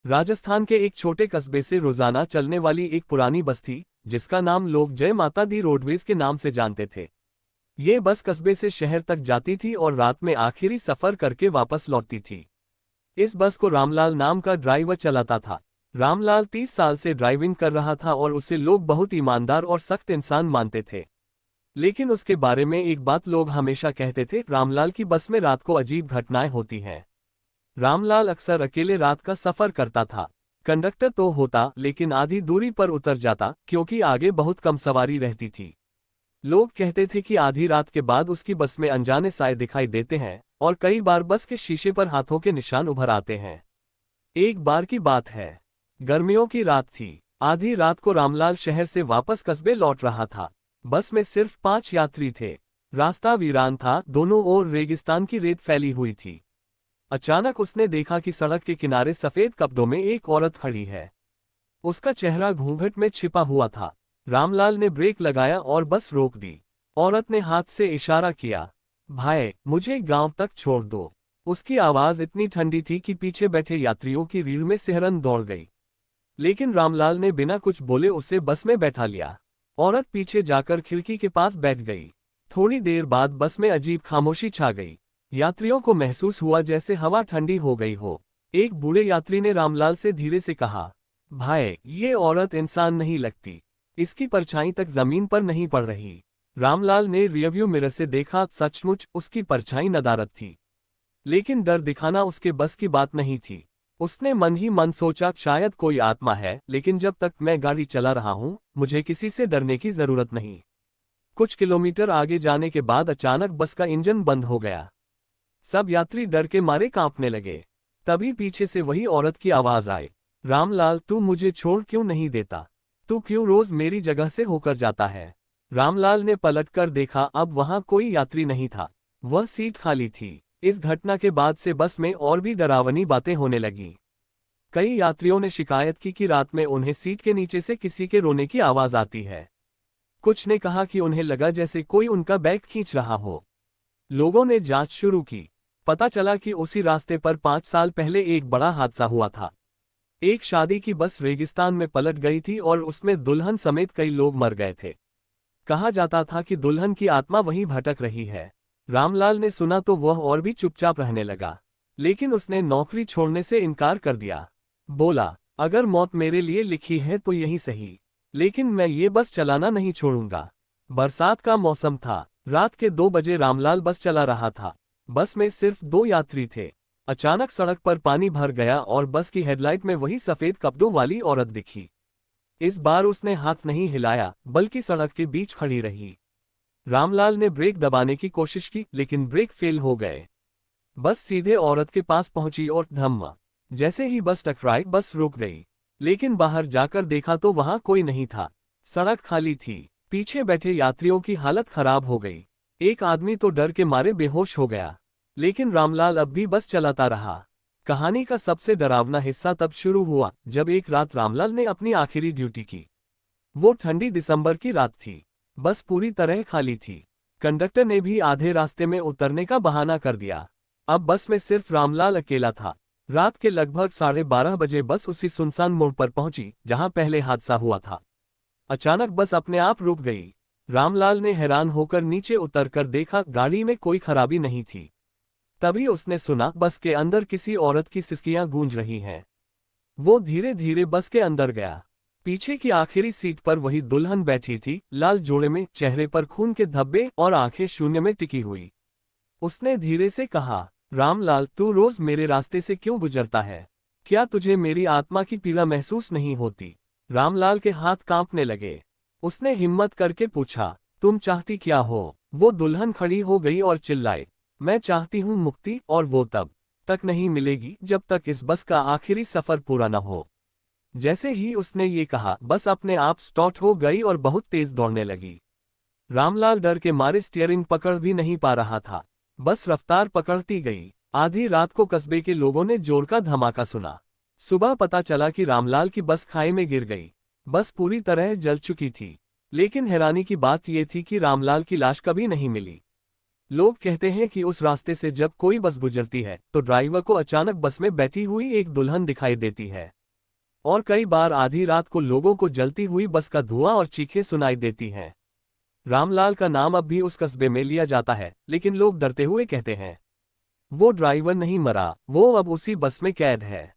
राजस्थान के एक छोटे कस्बे से रोजाना चलने वाली एक पुरानी बस थी, जिसका नाम लोग जय माता दी रोडवेज के नाम से जानते थे। ये बस कस्बे से शहर तक जाती थी और रात में आखिरी सफर करके वापस लौटती थी। इस बस को रामलाल नाम का ड्राइवर चलाता था। रामलाल 30 साल से ड्राइविंग कर रहा था और उसे लोग बहुत ईमानदार और सख्त इंसान मानते थे। लेकिन उसके बारे में एक बात लोग हमेशा कहते थे, रामलाल की बस में रात को अजीब घटनाएं होती हैं। रामलाल अक्सर अकेले रात का सफर करता था। कंडक्टर तो होता, लेकिन आधी दूरी पर उतर जाता क्योंकि आगे बहुत कम सवारी रहती थी। लोग कहते थे कि आधी रात के बाद उसकी बस में अनजाने साए दिखाई देते हैं और कई बार बस के शीशे पर हाथों के निशान उभर आते हैं। एक बार की बात है, गर्मियों की रात थी। आधी रात को रामलाल शहर से वापस कस्बे लौट रहा था। बस में सिर्फ 5 यात्री थे। रास्ता वीरान था, दोनों ओर रेगिस्तान की रेत फैली हुई थी। अचानक उसने देखा कि सड़क के किनारे सफेद कपड़ों में एक औरत खड़ी है। उसका चेहरा घूंघट में छिपा हुआ था। रामलाल ने ब्रेक लगाया और बस रोक दी। औरत ने हाथ से इशारा किया, भाई मुझे गांव तक छोड़ दो। उसकी आवाज इतनी ठंडी थी कि पीछे बैठे यात्रियों की रीढ़ में सिहरन दौड़ गई। लेकिन रामलाल ने बिना कुछ बोले उसे बस में बैठा लिया। औरत पीछे जाकर खिड़की के पास बैठ गई। थोड़ी देर बाद बस में अजीब खामोशी छा गई। यात्रियों को महसूस हुआ जैसे हवा ठंडी हो गई हो। एक बूढ़े यात्री ने रामलाल से धीरे से कहा, भाई ये औरत इंसान नहीं लगती, इसकी परछाई तक जमीन पर नहीं पड़ रही। रामलाल ने रियरव्यू मिरर से देखा, सचमुच उसकी परछाई नदारद थी। लेकिन डर दिखाना उसके बस की बात नहीं थी। उसने मन ही मन सोचा, शायद कोई आत्मा है, लेकिन जब तक मैं गाड़ी चला रहा हूं मुझे किसी से डरने की जरूरत नहीं। कुछ किलोमीटर आगे जाने के बाद अचानक बस का इंजन बंद हो गया। सब यात्री डर के मारे कांपने लगे। तभी पीछे से वही औरत की आवाज आई, रामलाल तू मुझे छोड़ क्यों नहीं देता? तू क्यों रोज मेरी जगह से होकर जाता है? रामलाल ने पलटकर देखा, अब वहां कोई यात्री नहीं था। वह सीट खाली थी। इस घटना के बाद से बस में और भी डरावनी बातें होने लगीं। कई यात्रियों ने शिकायत की कि रात में उन्हें सीट के नीचे से किसी के रोने की आवाज आती है। कुछ ने कहा कि उन्हें लगा जैसे कोई उनका बैग खींच रहा हो। लोगों ने जांच शुरू की। पता चला कि उसी रास्ते पर 5 साल पहले एक बड़ा हादसा हुआ था। एक शादी की बस रेगिस्तान में पलट गई थी और उसमें दुल्हन समेत कई लोग मर गए थे। कहा जाता था कि दुल्हन की आत्मा वहीं भटक रही है। रामलाल ने सुना तो वह और भी चुपचाप रहने लगा। लेकिन उसने नौकरी छोड़ने से इनकार कर दिया। बोला, अगर मौत मेरे लिए लिखी है तो यही सही, लेकिन मैं ये बस चलाना नहीं छोड़ूंगा। बरसात का मौसम था। रात के 2 बजे रामलाल बस चला रहा था। बस में सिर्फ 2 यात्री थे। अचानक सड़क पर पानी भर गया और बस की हेडलाइट में वही सफेद कपड़ों वाली औरत दिखी। इस बार उसने हाथ नहीं हिलाया, बल्कि सड़क के बीच खड़ी रही। रामलाल ने ब्रेक दबाने की कोशिश की, लेकिन ब्रेक फेल हो गए। बस सीधे औरत के पास पहुंची और धम्मा। जैसे ही बस टकराई, बस रुक गई। लेकिन बाहर जाकर देखा तो वहां कोई नहीं था। सड़क खाली थी। पीछे बैठे यात्रियों की हालत खराब हो गई। एक आदमी तो डर के मारे बेहोश हो गया। लेकिन रामलाल अब भी बस चलाता रहा। कहानी का सबसे डरावना हिस्सा तब शुरू हुआ जब एक रात रामलाल ने अपनी आखिरी ड्यूटी की। वो ठंडी दिसंबर की रात थी। बस पूरी तरह खाली थी। कंडक्टर ने भी आधे रास्ते में उतरने का बहाना कर दिया। अब बस में सिर्फ रामलाल अकेला था। रात के लगभग 12:30 बजे बस उसी सुनसान मोड़ पर पहुंची जहां पहले हादसा हुआ था। अचानक बस अपने आप रुक गई। रामलाल ने हैरान होकर नीचे उतरकर देखा, गाड़ी में कोई खराबी नहीं थी। तभी उसने सुना, बस के अंदर किसी औरत की सिसकियां गूंज रही हैं। वो धीरे धीरे बस के अंदर गया। पीछे की आखिरी सीट पर वही दुल्हन बैठी थी, लाल जोड़े में, चेहरे पर खून के धब्बे और आंखें शून्य में टिकी हुई। उसने धीरे से कहा, रामलाल तू रोज मेरे रास्ते से क्यों गुजरता है? क्या तुझे मेरी आत्मा की पीड़ा महसूस नहीं होती? रामलाल के हाथ कांपने लगे। उसने हिम्मत करके पूछा, तुम चाहती क्या हो? वो दुल्हन खड़ी हो गई और चिल्लाई, मैं चाहती हूँ मुक्ति, और वो तब तक नहीं मिलेगी जब तक इस बस का आखिरी सफर पूरा न हो। जैसे ही उसने ये कहा, बस अपने आप स्टार्ट हो गई और बहुत तेज दौड़ने लगी। रामलाल डर के मारे स्टीयरिंग पकड़ भी नहीं पा रहा था। बस रफ्तार पकड़ती गई। आधी रात को कस्बे के लोगों ने जोर का धमाका सुना। सुबह पता चला कि रामलाल की बस खाई में गिर गई। बस पूरी तरह जल चुकी थी। लेकिन हैरानी की बात यह थी कि रामलाल की लाश कभी नहीं मिली। लोग कहते हैं कि उस रास्ते से जब कोई बस गुजरती है तो ड्राइवर को अचानक बस में बैठी हुई एक दुल्हन दिखाई देती है। और कई बार आधी रात को लोगों को जलती हुई बस का धुआं और चीखें सुनाई देती हैं। रामलाल का नाम अब भी उस कस्बे में लिया जाता है, लेकिन लोग डरते हुए कहते हैं, वो ड्राइवर नहीं मरा, वो अब उसी बस में कैद है।